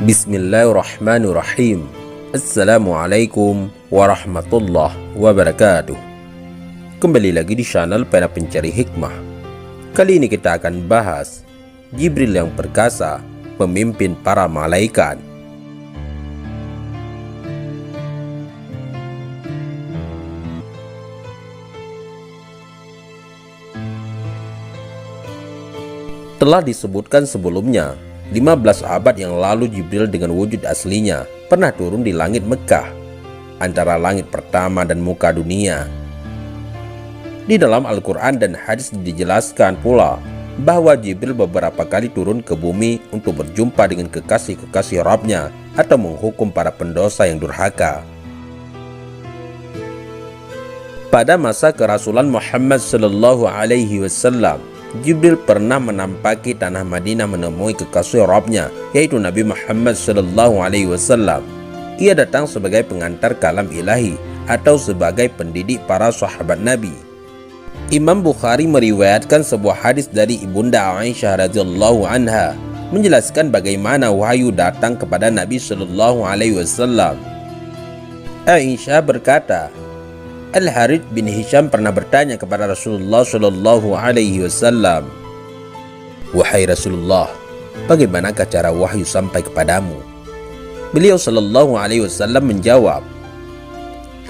Bismillahirrahmanirrahim. Assalamualaikum warahmatullahi wabarakatuh. Kembali lagi di channel Pena Pencari Hikmah. Kali ini kita akan bahas Jibril yang perkasa, pemimpin para malaikat. Telah disebutkan sebelumnya, 15 abad yang lalu Jibril dengan wujud aslinya pernah turun di langit Mekah, antara langit pertama dan muka dunia. Di dalam Al-Quran dan hadis dijelaskan pula bahwa Jibril beberapa kali turun ke bumi untuk berjumpa dengan kekasih-kekasih Rabb-Nya atau menghukum para pendosa yang durhaka. Pada masa kerasulan Muhammad SAW, Jibril pernah menampaki tanah Madinah menemui kekasih Rabb-Nya, yaitu Nabi Muhammad SAW. Ia datang sebagai pengantar kalam ilahi atau sebagai pendidik para sahabat Nabi. Imam Bukhari meriwayatkan sebuah hadis dari Ibunda Aisyah radhiyallahu anha menjelaskan bagaimana wahyu datang kepada Nabi SAW. Aisyah berkata, Al-Harith bin Hisham pernah bertanya kepada Rasulullah SAW, "Wahai Rasulullah, bagaimanakah cara wahyu sampai kepadamu?" Beliau SAW menjawab,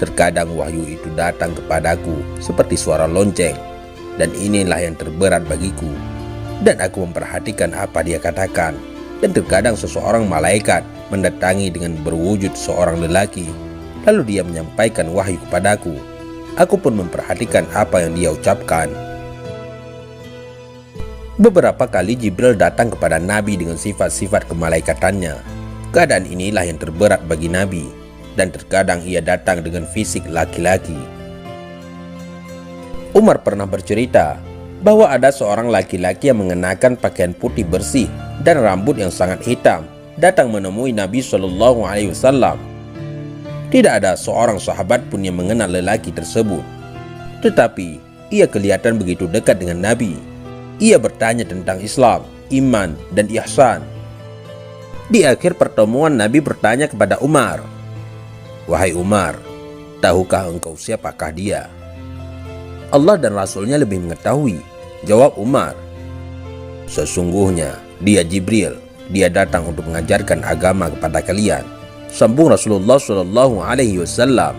"Terkadang wahyu itu datang kepadaku seperti suara lonceng, dan inilah yang terberat bagiku. Dan aku memperhatikan apa dia katakan. Dan terkadang seseorang malaikat mendatangi dengan berwujud seorang lelaki, lalu dia menyampaikan wahyu kepadaku. Aku pun memperhatikan apa yang dia ucapkan." Beberapa kali Jibril datang kepada Nabi dengan sifat-sifat kemalaikatannya. Keadaan inilah yang terberat bagi Nabi, dan terkadang ia datang dengan fisik laki-laki. Umar pernah bercerita bahwa ada seorang laki-laki yang mengenakan pakaian putih bersih dan rambut yang sangat hitam datang menemui Nabi SAW. Tidak ada seorang sahabat pun yang mengenal lelaki tersebut. Tetapi ia kelihatan begitu dekat dengan Nabi. Ia bertanya tentang Islam, iman, dan ihsan. Di akhir pertemuan Nabi bertanya kepada Umar, "Wahai Umar, tahukah engkau siapakah dia?" "Allah dan Rasulnya lebih mengetahui," jawab Umar. "Sesungguhnya dia Jibril. Dia datang untuk mengajarkan agama kepada kalian," sambung Rasulullah SAW.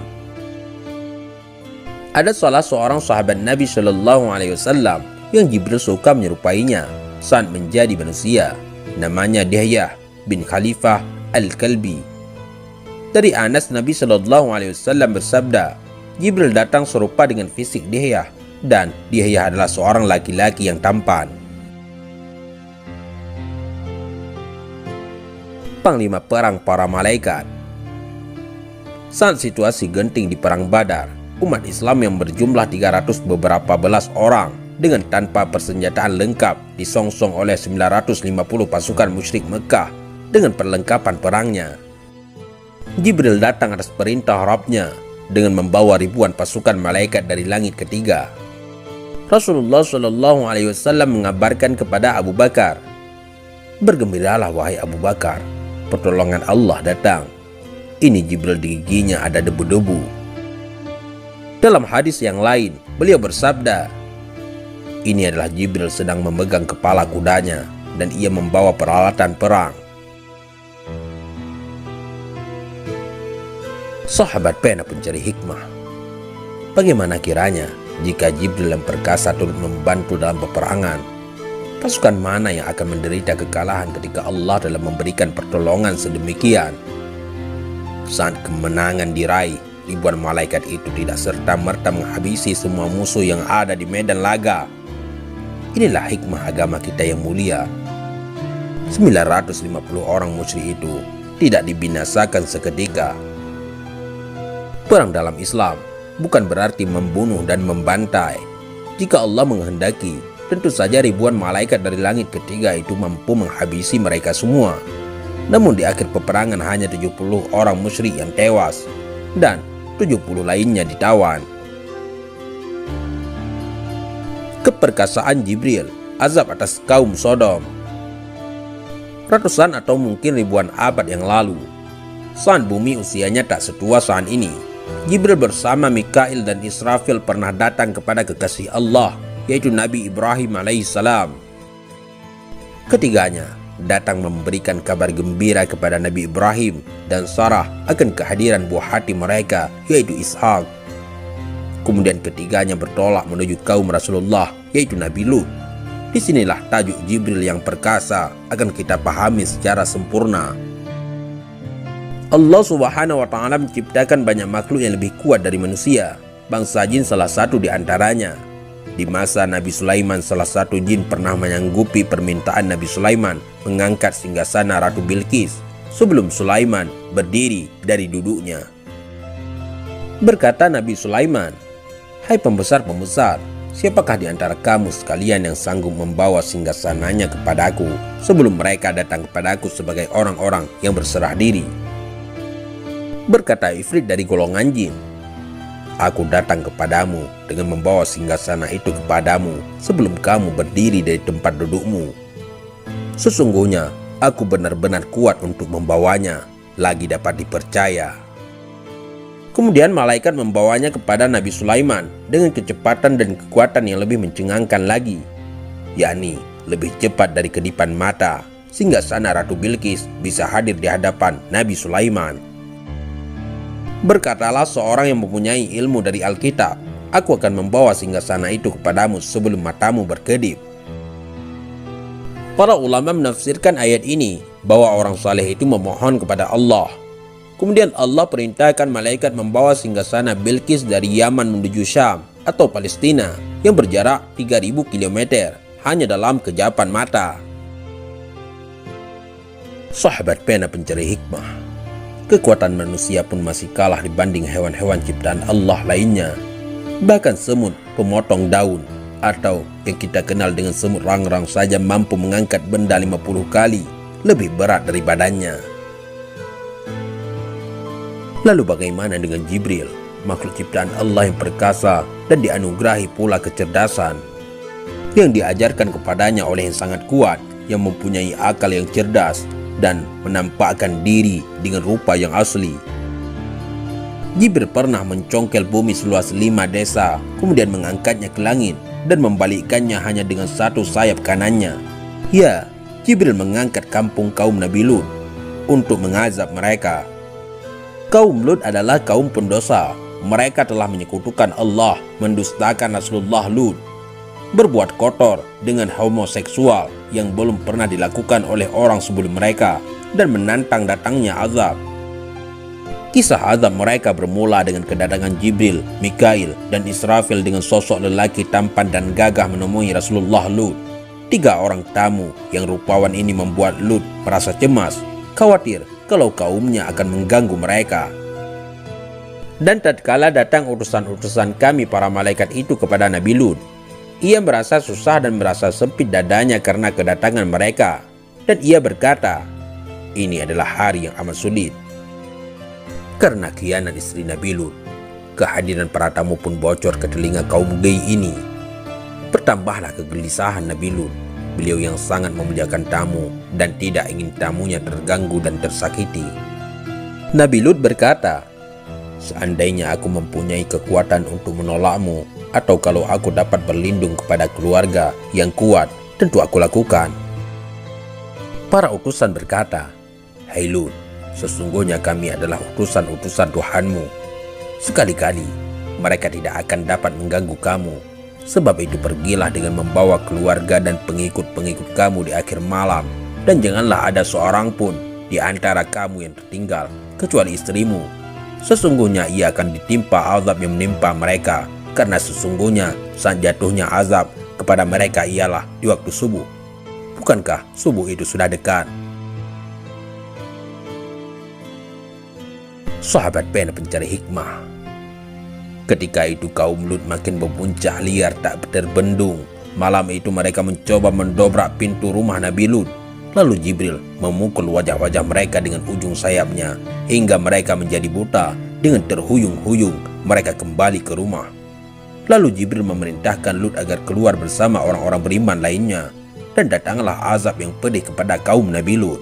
Ada salah seorang sahabat Nabi SAW yang Jibril suka menyerupainya saat menjadi manusia. Namanya Dihyah bin Khalifah Al-Kalbi. Dari Anas, Nabi SAW bersabda, Jibril datang serupa dengan fisik Dihyah, dan Dihyah adalah seorang laki-laki yang tampan. Panglima perang para malaikat. Saat situasi genting di perang Badar, umat Islam yang berjumlah 300 beberapa belas orang dengan tanpa persenjataan lengkap disongsong oleh 950 pasukan musyrik Mekah dengan perlengkapan perangnya. Jibril datang atas perintah Rabb-Nya dengan membawa ribuan pasukan malaikat dari langit ketiga. Rasulullah SAW mengabarkan kepada Abu Bakar, "Bergembiralah wahai Abu Bakar, pertolongan Allah datang. Ini Jibril, di giginya ada debu-debu." Dalam hadis yang lain, beliau bersabda, "Ini adalah Jibril sedang memegang kepala kudanya, dan ia membawa peralatan perang." Sahabat Pena Pencari Hikmah, bagaimana kiranya jika Jibril yang perkasa turut membantu dalam peperangan? Pasukan mana yang akan menderita kekalahan ketika Allah dalam memberikan pertolongan sedemikian? Saat kemenangan diraih, ribuan malaikat itu tidak serta-merta menghabisi semua musuh yang ada di medan laga. Inilah hikmah agama kita yang mulia. 950 orang musyrik itu tidak dibinasakan seketika. Perang dalam Islam bukan berarti membunuh dan membantai. Jika Allah menghendaki, tentu saja ribuan malaikat dari langit ketiga itu mampu menghabisi mereka semua. Namun di akhir peperangan hanya 70 orang musyrik yang tewas dan 70 lainnya ditawan. Keperkasaan Jibril, azab atas kaum Sodom. ratusan atau mungkin ribuan abad yang lalu. Saat bumi usianya tak setua saat ini, Jibril bersama Mikail dan Israfil pernah datang kepada kekasih Allah, yaitu Nabi Ibrahim alaihissalam. Ketiganya datang memberikan kabar gembira kepada Nabi Ibrahim dan Sarah akan kehadiran buah hati mereka, yaitu Ishak. Kemudian ketiganya bertolak menuju kaum Rasulullah, yaitu Nabi Lut. Disinilah tajuk Jibril yang perkasa akan kita pahami secara sempurna. Allah Subhanahu wa Ta'ala menciptakan banyak makhluk yang lebih kuat dari manusia. Bangsa jin salah satu di antaranya. Di masa Nabi Sulaiman, salah satu jin pernah menyanggupi permintaan Nabi Sulaiman mengangkat singgasana Ratu Bilqis sebelum Sulaiman berdiri dari duduknya. Berkata Nabi Sulaiman, "Hai pembesar-pembesar, siapakah di antara kamu sekalian yang sanggup membawa singgasananya kepadaku sebelum mereka datang kepadaku sebagai orang-orang yang berserah diri?" Berkata Ifrit dari golongan jin, "Aku datang kepadamu dengan membawa singgasana itu kepadamu sebelum kamu berdiri dari tempat dudukmu. Sesungguhnya aku benar-benar kuat untuk membawanya, lagi dapat dipercaya." Kemudian malaikat membawanya kepada Nabi Sulaiman dengan kecepatan dan kekuatan yang lebih mencengangkan lagi, yakni lebih cepat dari kedipan mata, sehingga sana Ratu Bilqis bisa hadir di hadapan Nabi Sulaiman. Berkatalah seorang yang mempunyai ilmu dari Alkitab, "Aku akan membawa singgasana itu kepadamu sebelum matamu berkedip." Para ulama menafsirkan ayat ini bahwa orang saleh itu memohon kepada Allah. Kemudian Allah perintahkan malaikat membawa singgasana Bilqis dari Yaman menuju Syam atau Palestina yang berjarak 3000 km hanya dalam kejapan mata. Sahabat pena pencari hikmah, kekuatan manusia pun masih kalah dibanding hewan-hewan ciptaan Allah lainnya. Bahkan semut pemotong daun atau yang kita kenal dengan semut rangrang saja mampu mengangkat benda 50 kali lebih berat dari badannya. Lalu bagaimana dengan Jibril, makhluk ciptaan Allah yang perkasa dan dianugerahi pula kecerdasan, yang diajarkan kepadanya oleh yang sangat kuat, yang mempunyai akal yang cerdas dan menampakkan diri dengan rupa yang asli. Jibril pernah mencongkel bumi seluas 5 desa, kemudian mengangkatnya ke langit dan membalikkannya hanya dengan satu sayap kanannya. Ya, Jibril mengangkat kampung kaum Nabi Lut untuk mengazab mereka. Kaum Lut adalah kaum pendosa. Mereka telah menyekutukan Allah, mendustakan Rasulullah Lut, berbuat kotor dengan homoseksual yang belum pernah dilakukan oleh orang sebelum mereka, dan menantang datangnya azab. Kisah azab mereka bermula dengan kedatangan Jibril, Mikail, dan Israfil dengan sosok lelaki tampan dan gagah menemui Rasulullah Lut. 3 orang tamu yang rupawan ini membuat Lut merasa cemas, khawatir kalau kaumnya akan mengganggu mereka. Dan tatkala datang utusan-utusan kami para malaikat itu kepada Nabi Lut, ia merasa susah dan merasa sempit dadanya karena kedatangan mereka. Dan ia berkata, "Ini adalah hari yang amat sulit." Karena khianat istri Nabi Lut, kehadiran para tamu pun bocor ke telinga kaum gay ini. Bertambahlah kegelisahan Nabi Lut. Beliau yang sangat memuliakan tamu dan tidak ingin tamunya terganggu dan tersakiti. Nabi Lut berkata, "Seandainya aku mempunyai kekuatan untuk menolakmu, atau kalau aku dapat berlindung kepada keluarga yang kuat, tentu aku lakukan." Para utusan berkata, "Hai Lut, sesungguhnya kami adalah utusan-utusan Tuhanmu. Sekali-kali mereka tidak akan dapat mengganggu kamu. Sebab itu pergilah dengan membawa keluarga dan pengikut-pengikut kamu di akhir malam, dan janganlah ada seorang pun di antara kamu yang tertinggal, kecuali istrimu. Sesungguhnya ia akan ditimpa azab yang menimpa mereka, karena sesungguhnya saat jatuhnya azab kepada mereka ialah di waktu subuh. Bukankah subuh itu sudah dekat?" Sahabat pena pencari hikmah, ketika itu kaum Lut makin berpuncak liar tak terbendung. Malam itu mereka mencoba mendobrak pintu rumah Nabi Lut. Lalu Jibril memukul wajah-wajah mereka dengan ujung sayapnya hingga mereka menjadi buta. Dengan terhuyung-huyung mereka kembali ke rumah. Lalu Jibril memerintahkan Lut agar keluar bersama orang-orang beriman lainnya. dan datanglah azab yang pedih kepada kaum Nabi Lut.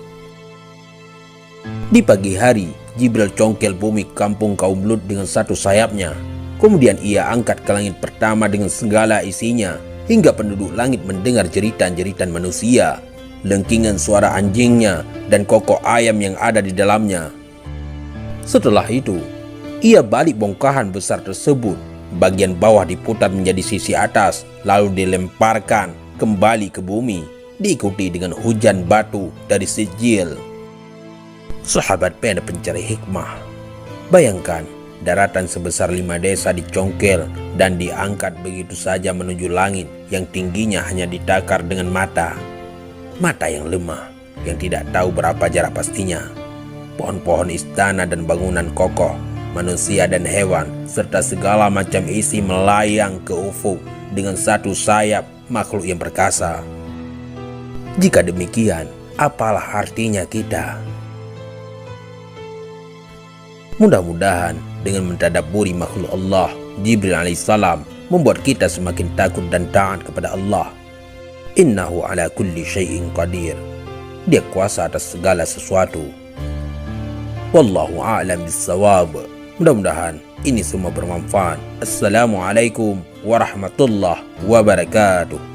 Di pagi hari, Jibril congkel bumi kampung kaum Lut dengan satu sayapnya. Kemudian ia angkat ke langit pertama dengan segala isinya, hingga penduduk langit mendengar jeritan-jeritan manusia, lengkingan suara anjingnya, dan kokok ayam yang ada di dalamnya. Setelah itu, ia balik bongkahan besar tersebut. Bagian bawah diputar menjadi sisi atas, lalu dilemparkan kembali ke bumi, diikuti dengan hujan batu dari Sijil. Sahabat pena pencari hikmah, bayangkan daratan sebesar 5 desa dicongkel dan diangkat begitu saja menuju langit yang tingginya hanya ditakar dengan mata yang lemah, yang tidak tahu berapa jarak pastinya. Pohon-pohon istana dan bangunan kokoh, manusia dan hewan, serta segala macam isi melayang ke ufuk dengan satu sayap makhluk yang perkasa. Jika demikian, apalah artinya kita? Mudah-mudahan dengan mentadabburi makhluk Allah, Jibril alaihissalam membuat kita semakin takut dan taat kepada Allah. Innahu ala kulli syai'in qadir. Dia kuasa atas segala sesuatu. Wallahu a'lam bissawab. Mudah-mudahan ini semua bermanfaat. Assalamualaikum warahmatullahi wabarakatuh.